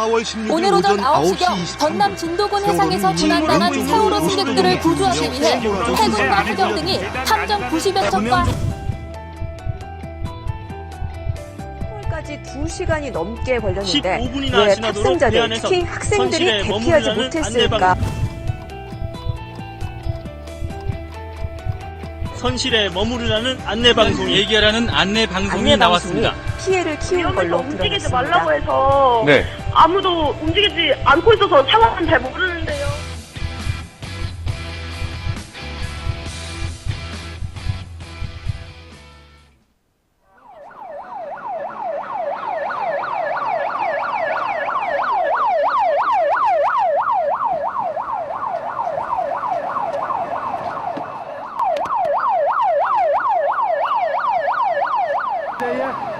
4월 16일 오늘 오전 9시경 9시 전남 진도군 해상에서 조난당한 세월호 승객들을 구조하기 위해 해군과 해경 등이 함정 90여 척과 까지 2시간이 넘게 걸렸는데 15분이나 왜 지나도록 배 탑승자들, 안에서 특히 학생들이 선실에 대피하지 머무르라는 못했을까? 선실에 머무르라는 안내방송이 얘기하라는 안내방송이 나왔습니다. 피해를 키운 걸로 움직이지 드러났습니다. 말라고 해서 네. 아무도 움직이지 않고 있어서 상황은 잘 모르는데요.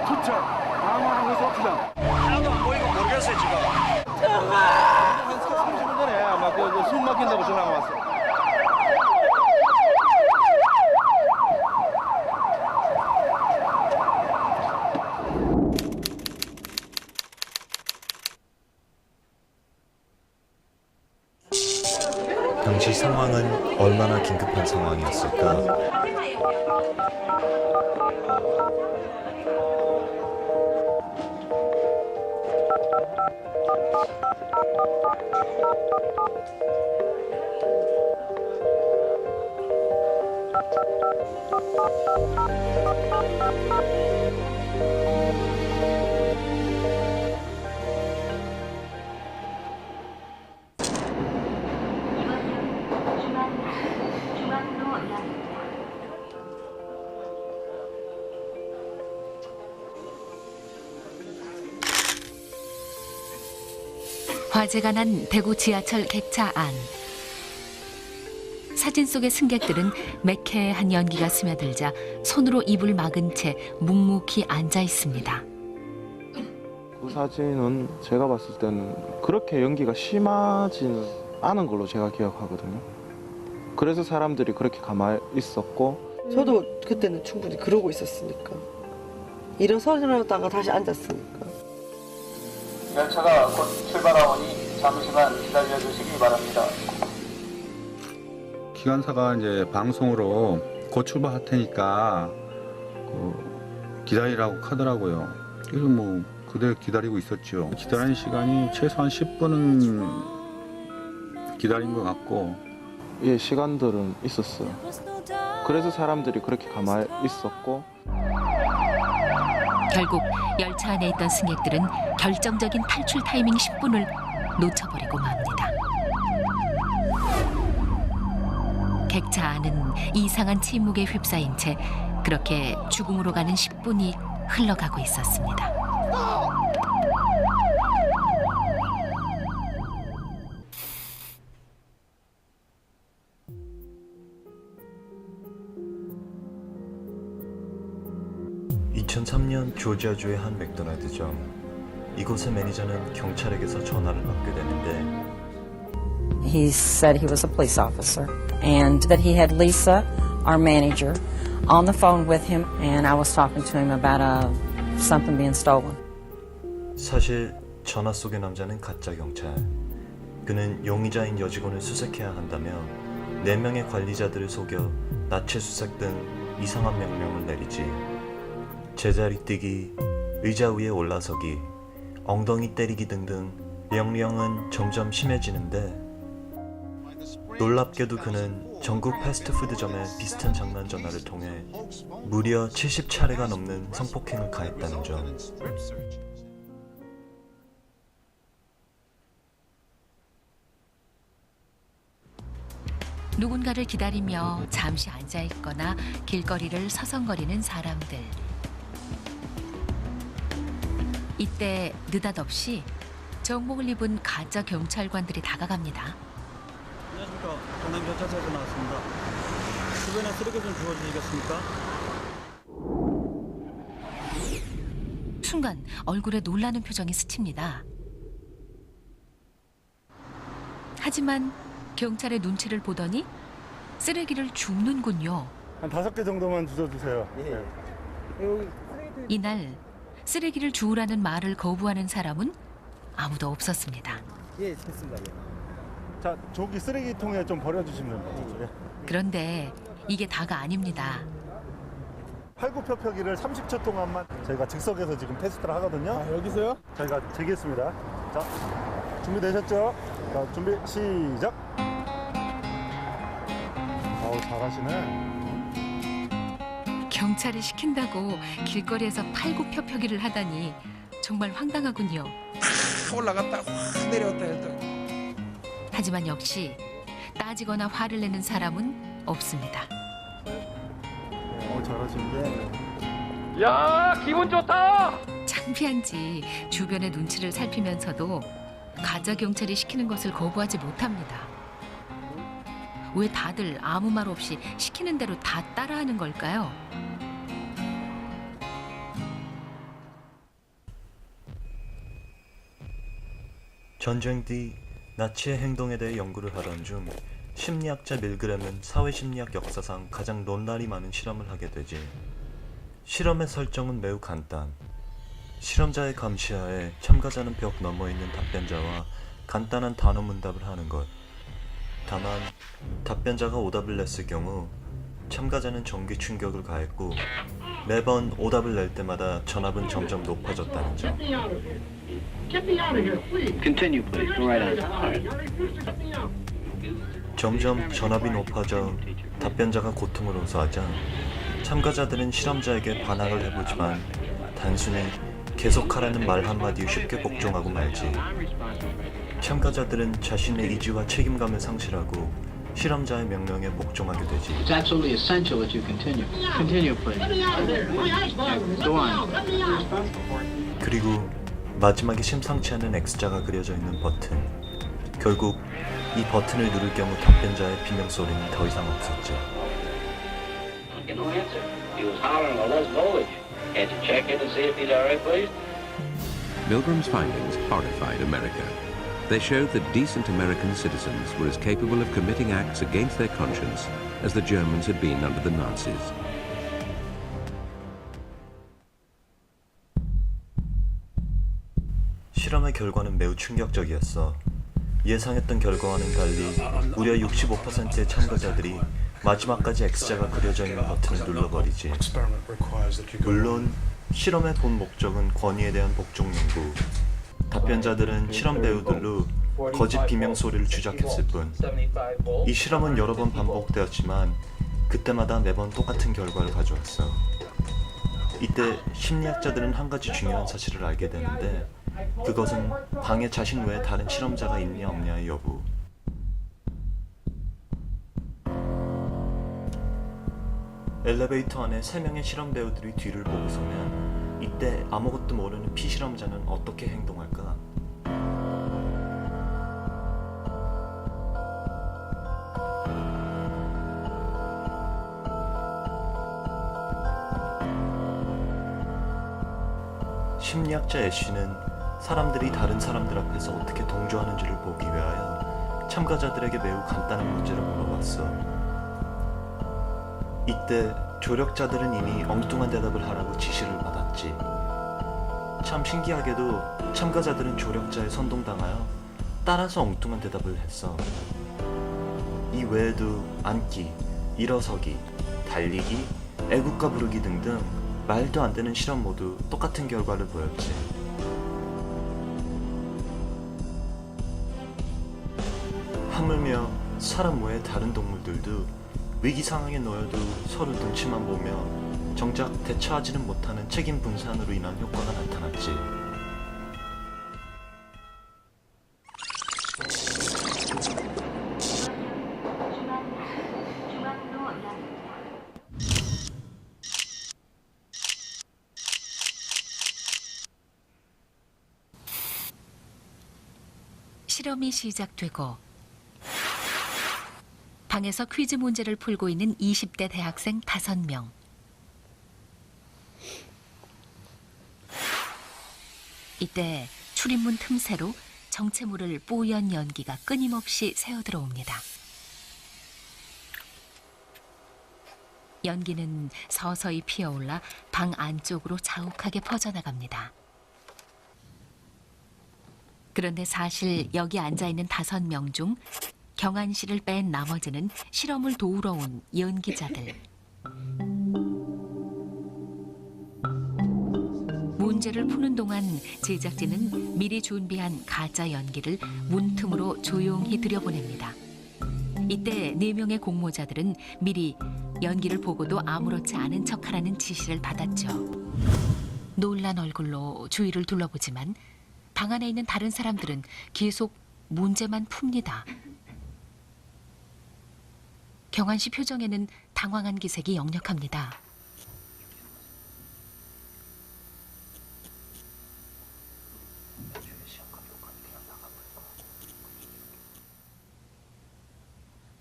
투척 방어항에서 투정. 하나도 안 보이고 모르겠어요 지금. 한 30분 전에 아마 숨 막힌다고 전화가 왔어요. 당시 상황은 얼마나 긴급한 상황이었을까? 화재가 난 대구 지하철 객차 안. 사진 속의 승객들은 매캐한 연기가 스며들자 손으로 입을 막은 채 묵묵히 앉아 있습니다. 그 사진은 제가 봤을 때는 그렇게 연기가 심하지는 않은 걸로 제가 기억하거든요. 그래서 사람들이 그렇게 가만히 있었고, 저도 그때는 충분히 그러고 있었으니까. 일어서려다가 다시 앉았으니까. 열차가 곧 출발하오니 잠시만 기다려주시기 바랍니다. 기관사가 이제 방송으로 곧 출발할 테니까 기다리라고 하더라고요. 그래서 뭐 그대로 기다리고 있었죠. 기다리는 시간이 최소한 10분은 기다린 것 같고. 예, 시간들은 있었어요. 그래서 사람들이 그렇게 가만히 있었고, 결국 열차 안에 있던 승객들은 결정적인 탈출 타이밍 10분을 놓쳐버리고 맙니다. 객차 안은 이상한 침묵에 휩싸인 채 그렇게 죽음으로 가는 10분이 흘러가고 있었습니다. (2003년) 조지아주의 한 맥도날드점. 이곳의 매니저는 경찰에게서 전화를 받게 되는데, He said he was a police officer and that he had Lisa, our manager, on the phone with him, and I was talking to him about something being stolen. 사실 전화 속의 남자는 가짜 경찰. 그는 용의자인 여직원을 수색해야 한다며 4명의 관리자들을 속여 나체 수색 등 이상한 명령을 내리지. 제자리 뛰기, 의자 위에 올라서기, 엉덩이 때리기 등등 명령은 점점 심해지는데, 놀랍게도 그는 전국 패스트푸드점에 비슷한 장난 전화를 통해 무려 70차례가 넘는 성폭행을 가했다는 점. 누군가를 기다리며 잠시 앉아있거나 길거리를 서성거리는 사람들. 이때 느닷없이 정복을 입은 가짜 경찰관들이 다가갑니다. 안녕하십니까. 강남경찰서에서 나왔습니다. 주변에 쓰레기 좀 주워주시겠습니까? 순간 얼굴에 놀라는 표정이 스칩니다. 하지만 경찰의 눈치를 보더니 쓰레기를 줍는군요. 한 5개 정도만 주워주세요. 이날 쓰레기를 주우라는 말을 거부하는 사람은 아무도 없었습니다. 예, 됐습니다. 자, 저기 쓰레기통에 좀 버려주시면 돼요. 그런데 이게 다가 아닙니다. 팔굽혀펴기를 30초 동안만 저희가 즉석에서 지금 테스트를 하거든요. 여기서요? 저희가 재겠습니다. 자, 준비되셨죠? 자, 준비 시작. 잘하시네. 경찰이 시킨다고 길거리에서 팔굽혀펴기를 하다니 정말 황당하군요. 올라갔다 확 내려왔다 했다. 하지만 역시 따지거나 화를 내는 사람은 없습니다. 잘하시는데. 야, 기분 좋다. 창피한지 주변의 눈치를 살피면서도 가짜 경찰이 시키는 것을 거부하지 못합니다. 왜 다들 아무 말 없이 시키는 대로 다 따라하는 걸까요? 전쟁 뒤 나치의 행동에 대해 연구를 하던 중 심리학자 밀그램은 사회심리학 역사상 가장 논란이 많은 실험을 하게 되지. 실험의 설정은 매우 간단. 실험자의 감시하에 참가자는 벽 너머에 있는 답변자와 간단한 단어 문답을 하는 것. 다만 답변자가 오답을 냈을 경우 참가자는 전기 충격을 가했고 매번 오답을 낼 때마다 전압은 점점 높아졌다는 점. 점점 전압이 높아져 답변자가 고통을 호소하자 참가자들은 실험자에게 반항을 해보지만 단순히 계속하라는 말 한마디에 쉽게 복종하고 말지. 참가자들은 자신의 의지와 책임감을 상실하고 실험자의 명령에 복종하게 되지. It's absolutely essential that you continue. Continue, please. Go on. 그리고 마지막에 심상치 않은 X자가 그려져 있는 버튼. 결국 이 버튼을 누를 경우 답변자의 비명소리는 더 이상 없었죠. No answer. He was hollering a less voltage. Can't you check it and see if he's all right, please? Milgram's findings horrified America. They showed that decent American citizens were as capable of committing acts against their conscience as the Germans had been under the Nazis. 실험의 결과는 매우 충격적이었어. 예상했던 결과와는 달리 무려 65%의 참가자들이 마지막까지 X자가 그려져 있는 버튼을 눌러버리지. 물론 실험의 본 목적은 권위에 대한 복종 연구. 답변자들은 실험 배우들로 거짓 비명 소리를 주작했을 뿐. 이 실험은 여러 번 반복되었지만 그때마다 매번 똑같은 결과를 가져왔어. 이때 심리학자들은 한 가지 중요한 사실을 알게 되는데 그것은 방에 자신 외에 다른 실험자가 있냐 없냐의 여부. 엘리베이터 안에 3명의 실험 배우들이 뒤를 보고 서면 이때 아무것도 모르는 피실험자는 어떻게 행동할까? 심리학자 애쉬는 사람들이 다른 사람들 앞에서 어떻게 동조하는지를 보기 위하여 참가자들에게 매우 간단한 문제를 물어봤어. 이때 조력자들은 이미 엉뚱한 대답을 하라고 지시를 받았지. 참 신기하게도 참가자들은 조력자에 선동당하여 따라서 엉뚱한 대답을 했어. 이 외에도 앉기, 일어서기, 달리기, 애국가 부르기 등등 말도 안 되는 실험 모두 똑같은 결과를 보였지. 하물며 사람 외의 다른 동물들도 위기 상황에 놓여도 서로 눈치만 보며 정작 대처하지는 못하는 책임 분산으로 인한 효과가 나타났지. 실험이 시작되고 방에서 퀴즈 문제를 풀고 있는 20대 대학생 5명. 이때 출입문 틈새로 정체모를 뽀얀 연기가 끊임없이 새어들어옵니다. 연기는 서서히 피어올라 방 안쪽으로 자욱하게 퍼져나갑니다. 그런데 사실 여기 앉아있는 5명 중 경한 씨를 뺀 나머지는 실험을 도우러 온 연기자들. 문제를 푸는 동안 제작진은 미리 준비한 가짜 연기를 문틈으로 조용히 들여보냅니다. 이때 4명의 공모자들은 미리 연기를 보고도 아무렇지 않은 척하라는 지시를 받았죠. 놀란 얼굴로 주위를 둘러보지만 방 안에 있는 다른 사람들은 계속 문제만 풉니다. 경한 씨 표정에는 당황한 기색이 역력합니다.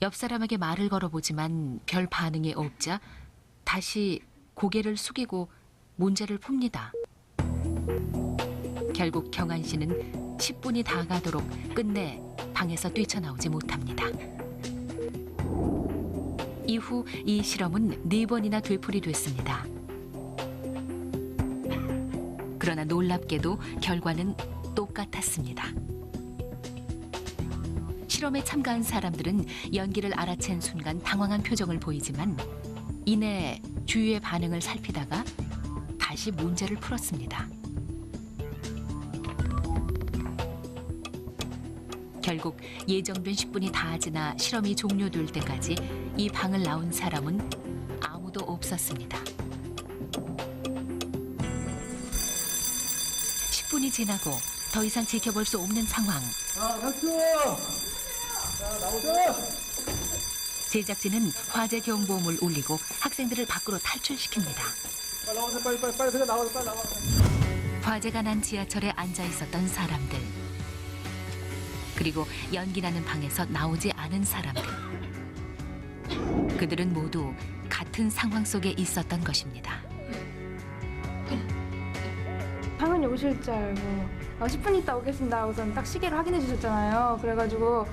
옆 사람에게 말을 걸어보지만 별 반응이 없자 다시 고개를 숙이고 문제를 풉니다. 결국 경한 씨는 10분이 다 가도록 끝내 방에서 뛰쳐나오지 못합니다. 이후 이 실험은 4번이나 되풀이됐습니다. 그러나 놀랍게도 결과는 똑같았습니다. 실험에 참가한 사람들은 연기를 알아챈 순간 당황한 표정을 보이지만 이내 주위의 반응을 살피다가 다시 문제를 풀었습니다. 결국 예정된 10분이 다 지나 실험이 종료될 때까지 이 방을 나온 사람은 아무도 없었습니다. 10분이 지나고 더 이상 지켜볼 수 없는 상황. 제작진은 화재 경보음을 울리고 학생들을 밖으로 탈출시킵니다. 빨리 그냥 나와서 빨리 나와. 화재가 난 지하철에 앉아 있었던 사람들. 그리고 연기 나는 방에서 나오지 않은 사람들. 그들은 모두 같은 상황 속에 있었던 것입니다. 당연히 오실 줄 알고 10분 있다 오겠습니다. 우선 딱 시계를 확인해 주셨잖아요. 그래가지고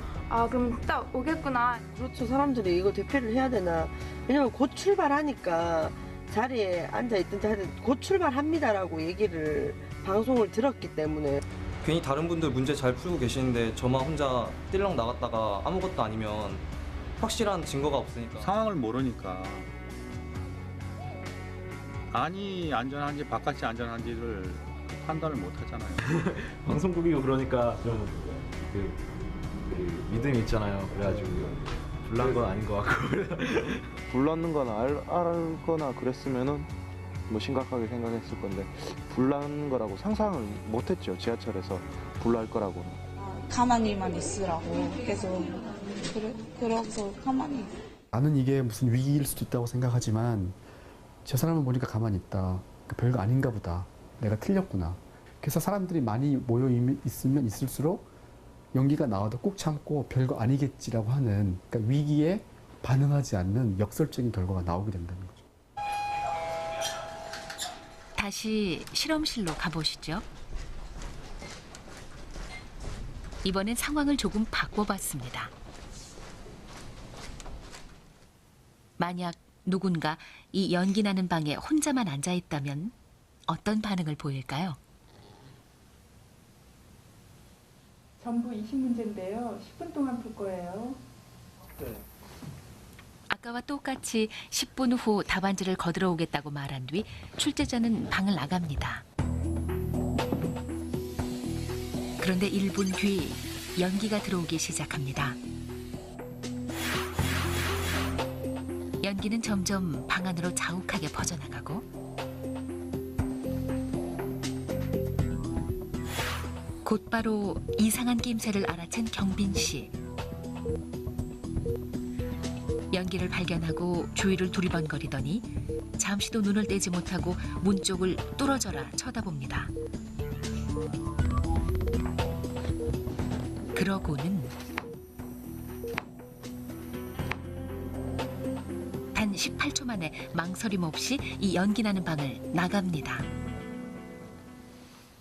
그럼 딱 오겠구나. 그렇죠. 사람들이 이거 대피를 해야 되나. 왜냐면 곧 출발하니까 자리에 앉아있든지 하든 곧 출발합니다라고 얘기를 방송을 들었기 때문에. 괜히 다른 분들 문제 잘 풀고 계시는데 저만 혼자 띨렁 나갔다가 아무것도 아니면 확실한 증거가 없으니까. 상황을 모르니까 안이 안전한지 바깥이 안전한지를 판단을 못 하잖아요. 방송국이고 그러니까 좀 믿음이 있잖아요. 그래가지고 불난 건 아닌 것 같고. 불났는 건 알거나 그랬으면은 뭐 심각하게 생각했을 건데 불난 거라고 상상을 못했죠. 지하철에서 불날 거라고는. 가만히만 있으라고 계속 그래서 가만히. 나는 이게 무슨 위기일 수도 있다고 생각하지만 저 사람을 보니까 가만히 있다. 별거 아닌가 보다. 내가 틀렸구나. 그래서 사람들이 많이 모여 있으면 있을수록 연기가 나와도 꾹 참고 별거 아니겠지라고 하는, 그러니까 위기에 반응하지 않는 역설적인 결과가 나오게 된다는 거죠. 다시 실험실로 가보시죠. 이번엔 상황을 조금 바꿔봤습니다. 만약 누군가 이 연기 나는 방에 혼자만 앉아 있다면 어떤 반응을 보일까요? 전부 20문제인데요. 10분 동안 풀 거예요. 네. 아까와 똑같이 10분 후 답안지를 거들어 오겠다고 말한 뒤 출제자는 방을 나갑니다. 그런데 1분 뒤 연기가 들어오기 시작합니다. 연기는 점점 방 안으로 자욱하게 퍼져나가고 곧바로 이상한 낌새를 알아챈 경빈 씨. 연기를 발견하고 주위를 두리번거리더니 잠시도 눈을 떼지 못하고 문 쪽을 뚫어져라 쳐다봅니다. 그러고는 단 18초 만에 망설임 없이 이 연기 나는 방을 나갑니다.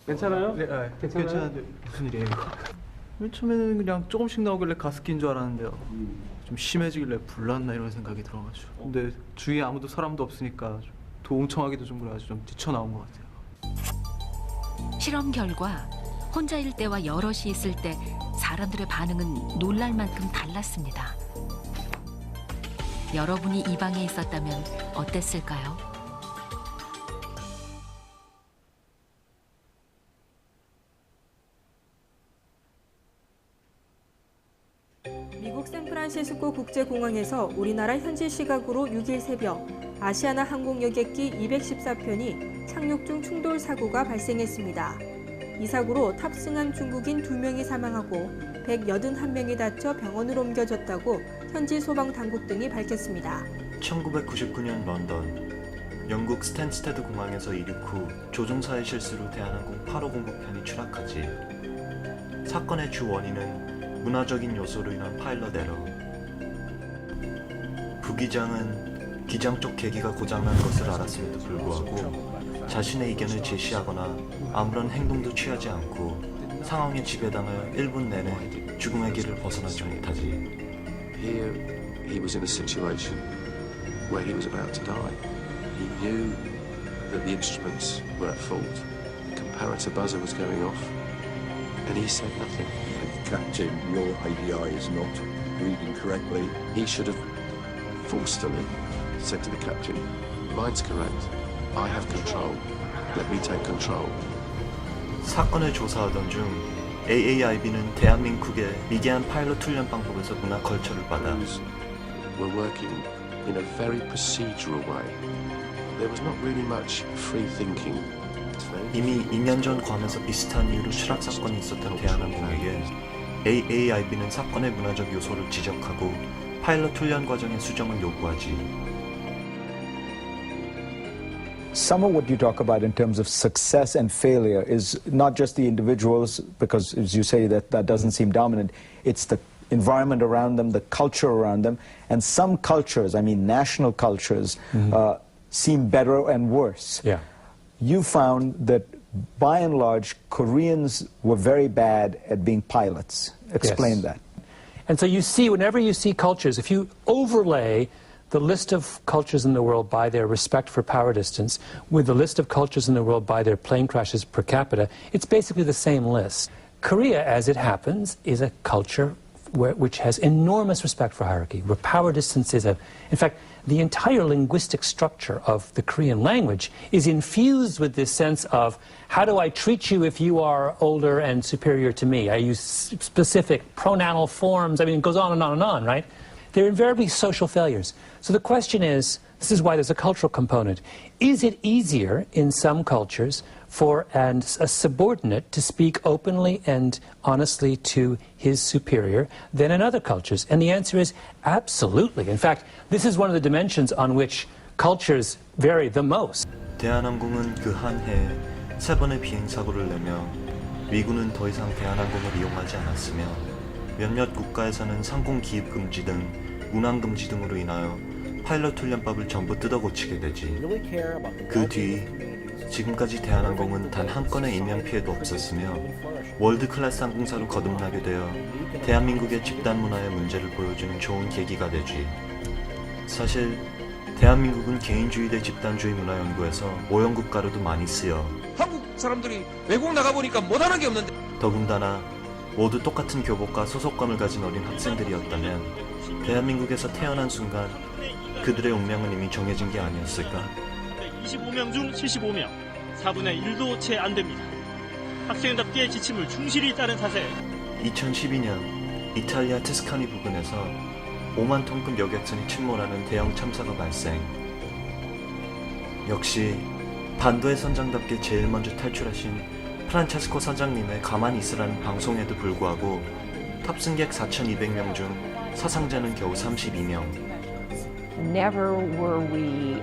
괜찮아요? 네, 괜찮은데 무슨 일이에요? 맨 처음에는 그냥 조금씩 나오길래 가습기인 줄 알았는데요. 좀 심해지길래 불났나 이런 생각이 들어가지고. 근데 주위에 아무도 사람도 없으니까 좀 도움청하기도 좀 그래가지고 좀 뛰쳐나온 것 같아요. 실험 결과 혼자일 때와 여럿이 있을 때 사람들의 반응은 놀랄 만큼 달랐습니다. 여러분이 이 방에 있었다면 어땠을까요? 미국 샌프란시스코 국제공항에서 우리나라 현지 시각으로 6일 새벽 아시아나 항공 여객기 214편이 착륙 중 충돌 사고가 발생했습니다. 이 사고로 탑승한 중국인 2명이 사망하고 181명이 다쳐 병원으로 옮겨졌다고 현지 소방 당국 등이 밝혔습니다. 1999년 런던, 영국 스탠스테드 공항에서 이륙 후 조종사의 실수로 대한항공 8509편이 추락하지. 사건의 주 원인은 문화적인 요소로 인한 파일럿 에러. 부기장은 기장 쪽 계기가 고장난 것을 알았음에도 불구하고 자신의 의견을 제시하거나 아무런 행동도 취하지 않고 상황에 지배당하여 1분 내내 죽음의 길을 벗어나지 못하지. Here he was in a situation where he was about to die. He knew that the instruments were at fault. The comparator buzzer was going off, and he said nothing. Captain, your ADI is not reading correctly. He should have forcefully said to the captain, "Mine's correct. I have control. Let me take control." 사건을 조사하던 중 AAIB는 대한민국의 미개한 파일럿 훈련 방법에서 문화 컬처를 받아 We're working in a very procedural way. There was not really much free thinking. 이미 2년 전 괌에서 비슷한 이유로 추락 사건이 있었던 대한항공에게 AAIB는 사건의 문화적 요소를 지적하고 파일럿 훈련 과정의 수정을 요구하지. Some of what you talk about in terms of success and failure is not just the individuals, because as you say that doesn't seem dominant, it's the environment around them, the culture around them, and some cultures, I mean national cultures, seem better and worse. Yeah. You found that by and large Koreans were very bad at being pilots. Explain that. And so you see, whenever you see cultures, if you overlay the list of cultures in the world by their respect for power distance with the list of cultures in the world by their plane crashes per capita, it's basically the same list. Korea, as it happens, is a culture which has enormous respect for hierarchy, where power distance is in fact, the entire linguistic structure of the Korean language is infused with this sense of how do I treat you if you are older and superior to me? I use specific pronounal forms. I mean, it goes on and on and on, right? They're invariably social failures. So the question is, this is why there's a cultural component. Is it easier in some cultures for a subordinate to speak openly and honestly to his superior than in other cultures? And the answer is absolutely. In fact, this is one of the dimensions on which cultures vary the most. 대한항공은 그 한 해에 3번의 비행 사고를 내며 미군은 더 이상 대한항공을 이용하지 않았으며 몇몇 국가에서는 상공 기입 금지 등 운항 금지 등으로 인하여 파일럿 훈련법을 전부 뜯어고치게 되지. 그 뒤 지금까지 대한항공은 단 한 건의 인명피해도 없었으며 월드클래스 항공사로 거듭나게 되어 대한민국의 집단 문화의 문제를 보여주는 좋은 계기가 되지. 사실 대한민국은 개인주의 대 집단주의 문화 연구에서 모형국가로도 많이 쓰여. 한국 사람들이 외국 나가보니까 못하는 게 없는데. 더군다나 모두 똑같은 교복과 소속감을 가진 어린 학생들이었다면 대한민국에서 태어난 순간 그들의 운명은 이미 정해진 게 아니었을까? 25명 중 75명, 4분의 1도 채 안 됩니다. 학생답게 지침을 충실히 따른 사세. 2012년 이탈리아 토스카니 부근에서 5만 톤급 여객선이 침몰하는 대형 참사가 발생. 역시 반도의 선장답게 제일 먼저 탈출하신 프란체스코 선장님의 가만히 있으라는 방송에도 불구하고 탑승객 4,200명 중 사상자는 겨우 32명. Never were we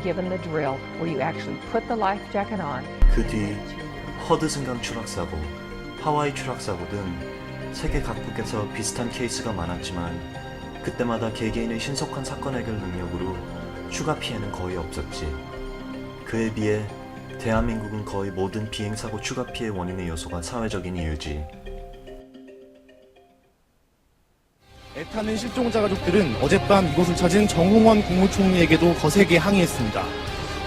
given the drill where you actually put the life jacket on. 그 뒤 허드슨강 추락사고, 하와이 추락사고 등 세계 각국에서 비슷한 케이스가 많았지만 그때마다 개개인의 신속한 사건 해결 능력으로 추가 피해는 거의 없었지. 그에 비해 대한민국은 거의 모든 비행사고 추가 피해 원인의 요소가 사회적인 이유지. 애타는 실종자 가족들은 어젯밤 이곳을 찾은 정홍원 국무총리에게도 거세게 항의했습니다.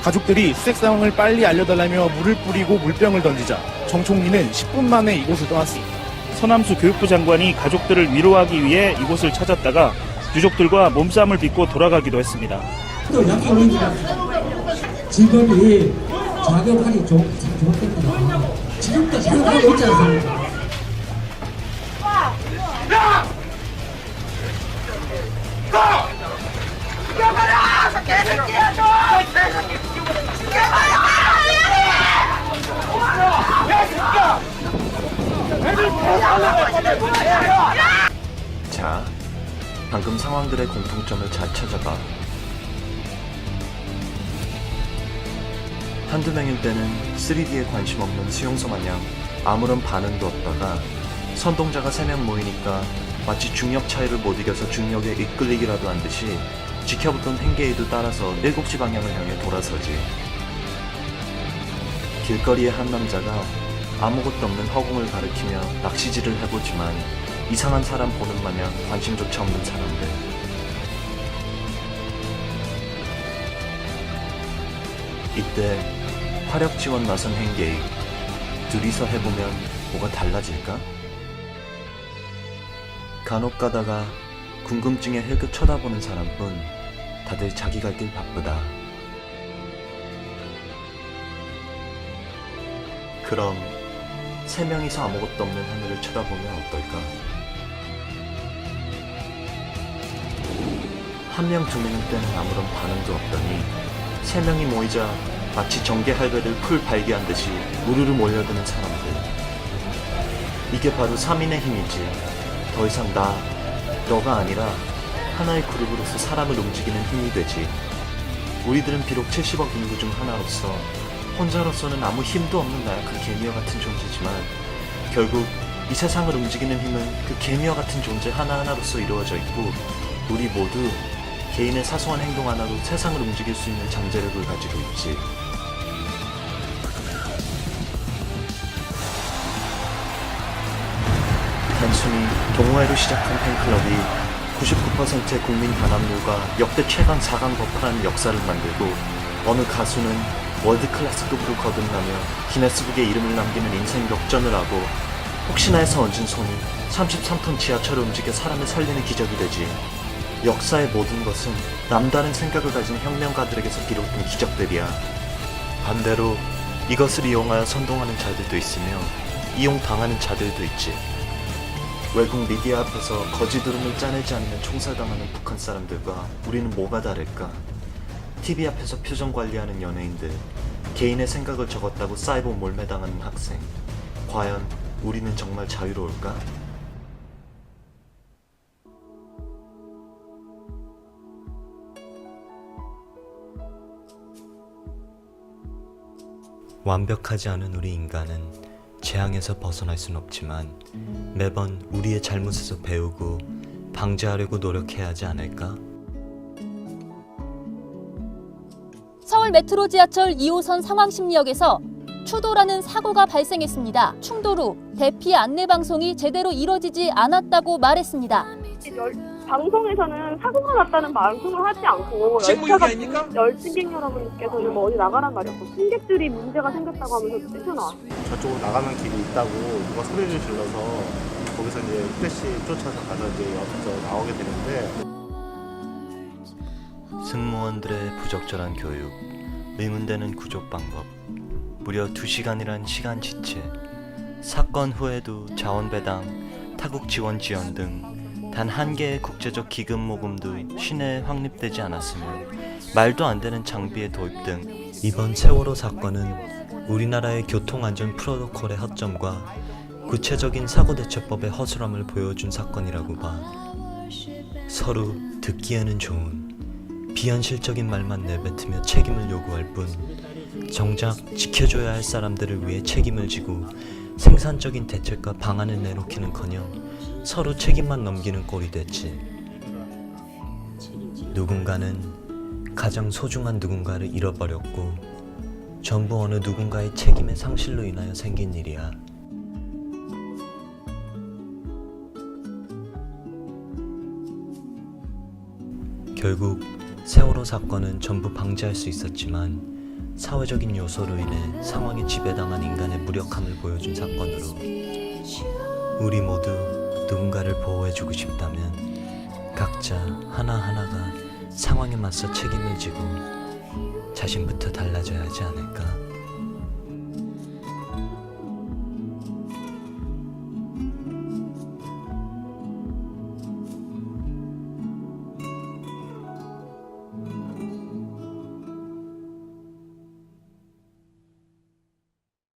가족들이 수색 상황을 빨리 알려달라며 물을 뿌리고 물병을 던지자 정 총리는 10분 만에 이곳을 떠났습니다. 서남수 교육부 장관이 가족들을 위로하기 위해 이곳을 찾았다가 유족들과 몸싸움을 빚고 돌아가기도 했습니다. 직업이 자격하기 좋겠구나. 지금도 자격하고 있지 않습니까? 자, 방금 상황들의 공통점을 잘 찾아봐. 한두 명일 때는 3D에 관심 없는 수용소 마냥 아무런 반응도 없다가 선동자가 3명 모이니까 마치 중력 차이를 못 이겨서 중력에 이끌리기라도 한 듯이 지켜보던 행계에도 따라서 7시 방향을 향해 돌아서지. 길거리의 한 남자가 아무것도 없는 허공을 가리키며 낚시질을 해보지만 이상한 사람 보는 마냥 관심조차 없는 사람들. 이때 화력 지원 나선 행계익, 둘이서 해보면 뭐가 달라질까? 간혹 가다가 궁금증에 흘끗 쳐다보는 사람뿐 다들 자기 갈 길 바쁘다. 그럼 3명이서 아무것도 없는 하늘을 쳐다보면 어떨까? 1명, 2명일 때는 아무런 반응도 없더니 3명이 모이자 마치 정계 할배를 풀 발기한 듯이 우르르 몰려드는 사람들. 이게 바로 3인의 힘이지. 더 이상 나, 너가 아니라 하나의 그룹으로서 사람을 움직이는 힘이 되지. 우리들은 비록 70억 인구 중 하나로서 혼자로서는 아무 힘도 없는 나약한 개미와 같은 존재지만 결국 이 세상을 움직이는 힘은 그 개미와 같은 존재 하나하나로서 이루어져 있고 우리 모두 개인의 사소한 행동 하나로 세상을 움직일 수 있는 잠재력을 가지고 있지. 단순히 동호회로 시작한 팬클럽이 99%의 국민 단합률과 역대 최강 4강 버프라는 역사를 만들고 어느 가수는 월드클래스급으로 거듭나며 기네스북에 이름을 남기는 인생 역전을 하고 혹시나 해서 얹은 손이 33톤 지하철을 움직여 사람을 살리는 기적이 되지. 역사의 모든 것은 남다른 생각을 가진 혁명가들에게서 비롯된 기적들이야. 반대로 이것을 이용하여 선동하는 자들도 있으며 이용당하는 자들도 있지. 외국 미디어 앞에서 거짓 울음을 짜내지 않으면 총살당하는 북한 사람들과 우리는 뭐가 다를까? TV 앞에서 표정 관리하는 연예인들, 개인의 생각을 적었다고 사이버 몰매당하는 학생. 과연 우리는 정말 자유로울까? 완벽하지 않은 우리 인간은 재앙에서 벗어날 순 없지만 매번 우리의 잘못에서 배우고 방지하려고 노력해야 하지 않을까? 서울 메트로 지하철 2호선 상황심리역에서 추도라는 사고가 발생했습니다. 충돌 후 대피 안내 방송이 제대로 이뤄지지 않았다고 말했습니다. 방송에서는 사고가 났다는 방송을 하지 않고 열승객 여러분께서는 뭐 어디 나가란 말이었고 승객들이 문제가 생겼다고 하면서 뛰쳐나왔어요. 저쪽으로 나가는 길이 있다고 누가 소리를 질러서 거기서 이제 후레쉬 쫓아서 가서 이제 여기서 나오게 되는데 승무원들의 부적절한 교육, 의문되는 구조 방법, 무려 2시간이란 시간 지체, 사건 후에도 자원배당, 타국 지원 지원 등 단 한 개의 국제적 기금 모금도 시내에 확립되지 않았으며 말도 안 되는 장비의 도입 등 이번 세월호 사건은 우리나라의 교통안전 프로토콜의 허점과 구체적인 사고대처법의 허술함을 보여준 사건이라고 봐. 서로 듣기에는 좋은 비현실적인 말만 내뱉으며 책임을 요구할 뿐 정작 지켜줘야 할 사람들을 위해 책임을 지고 생산적인 대책과 방안을 내놓기는커녕 서로 책임만 넘기는 꼴이 됐지. 누군가는 가장 소중한 누군가를 잃어버렸고 전부 어느 누군가의 책임의 상실로 인하여 생긴 일이야. 결국 세월호 사건은 전부 방지할 수 있었지만 사회적인 요소로 인해 상황에 지배당한 인간의 무력함을 보여준 사건으로 우리 모두 누군가를 보호해주고 싶다면 각자 하나하나가 상황에 맞서 책임을 지고 자신부터 달라져야 하지 않을까.